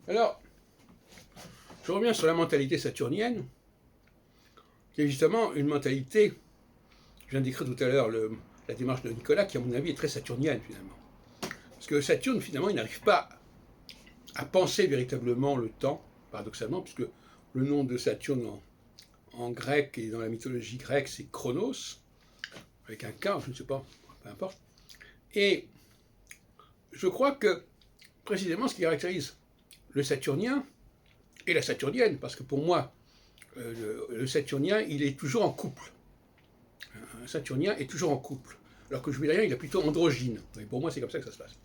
Alors, je reviens sur la mentalité saturnienne, qui est justement une mentalité, je viens d'écrire tout à l'heure la démarche de Nicolas, qui à mon avis est très saturnienne finalement. Parce que Saturne, finalement, il n'arrive pas à penser véritablement le temps, paradoxalement, puisque le nom de Saturne en grec et dans la mythologie grecque, c'est Chronos, avec un K, je ne sais pas, peu importe. Et je crois que précisément ce qui caractérise le saturnien et la saturnienne, parce que pour moi, le saturnien, il est toujours en couple. Un saturnien est toujours en couple, alors que le jupitérien, il est plutôt androgyne. Et pour moi, c'est comme ça que ça se passe.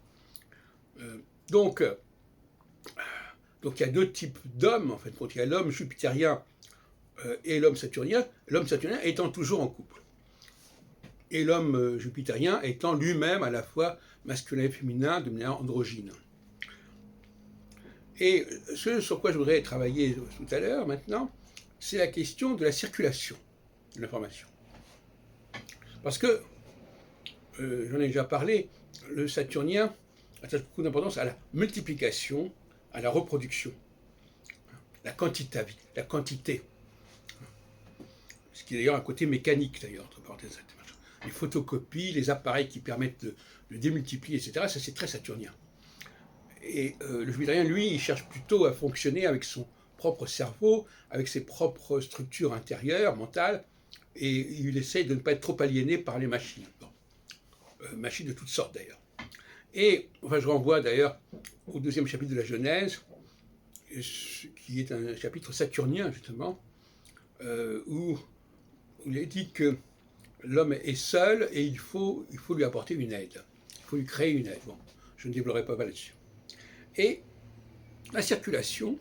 Donc il y a deux types d'hommes, en fait. Quand il y a l'homme jupitérien et l'homme saturnien étant toujours en couple. Et l'homme jupitérien étant lui-même à la fois masculin et féminin de manière androgyne. Et ce sur quoi je voudrais travailler tout à l'heure, maintenant, c'est la question de la circulation de l'information. Parce que, j'en ai déjà parlé, le saturnien attache beaucoup d'importance à la multiplication, à la reproduction, la quantité. Ce qui est d'ailleurs un côté mécanique, d'ailleurs, entre parenthèses. Les photocopies, les appareils qui permettent de démultiplier, etc., ça c'est très saturnien. Et le jupitérien, lui, il cherche plutôt à fonctionner avec son propre cerveau, avec ses propres structures intérieures, mentales, et il essaye de ne pas être trop aliéné par les machines. Bon. Machines de toutes sortes, d'ailleurs. Et enfin, je renvoie d'ailleurs au deuxième chapitre de la Genèse, qui est un chapitre saturnien, justement, où il est dit que l'homme est seul et il faut lui apporter une aide. Il faut lui créer une aide. Bon, je ne développerai pas là-dessus. Et la circulation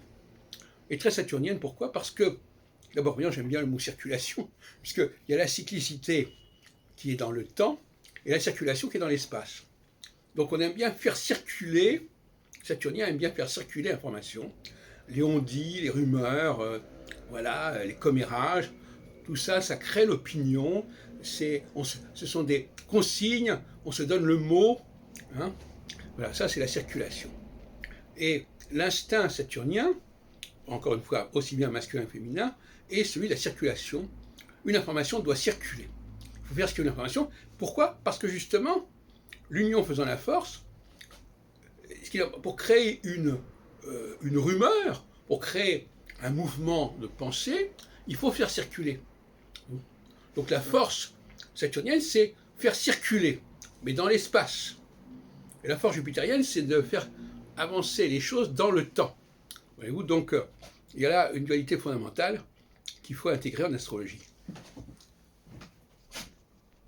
est très saturnienne. Pourquoi? Parce que, d'abord, j'aime bien le mot circulation, puisqu'il y a la cyclicité qui est dans le temps et la circulation qui est dans l'espace. Donc on aime bien faire circuler, Saturnien aime bien faire circuler l'information, les on-dit, les rumeurs, voilà, les commérages, tout ça, ça crée l'opinion, ce sont des consignes, on se donne le mot, hein, voilà, ça c'est la circulation. Et l'instinct saturnien, encore une fois, aussi bien masculin que féminin, est celui de la circulation. Une information doit circuler. Il faut faire circuler l'information. Pourquoi? Parce que justement, l'union faisant la force, pour créer une rumeur, pour créer un mouvement de pensée, il faut faire circuler. Donc la force saturnienne, c'est faire circuler, mais dans l'espace. Et la force jupitérienne, c'est de faire avancer les choses dans le temps. Voyez-vous, donc il y a là une dualité fondamentale qu'il faut intégrer en astrologie.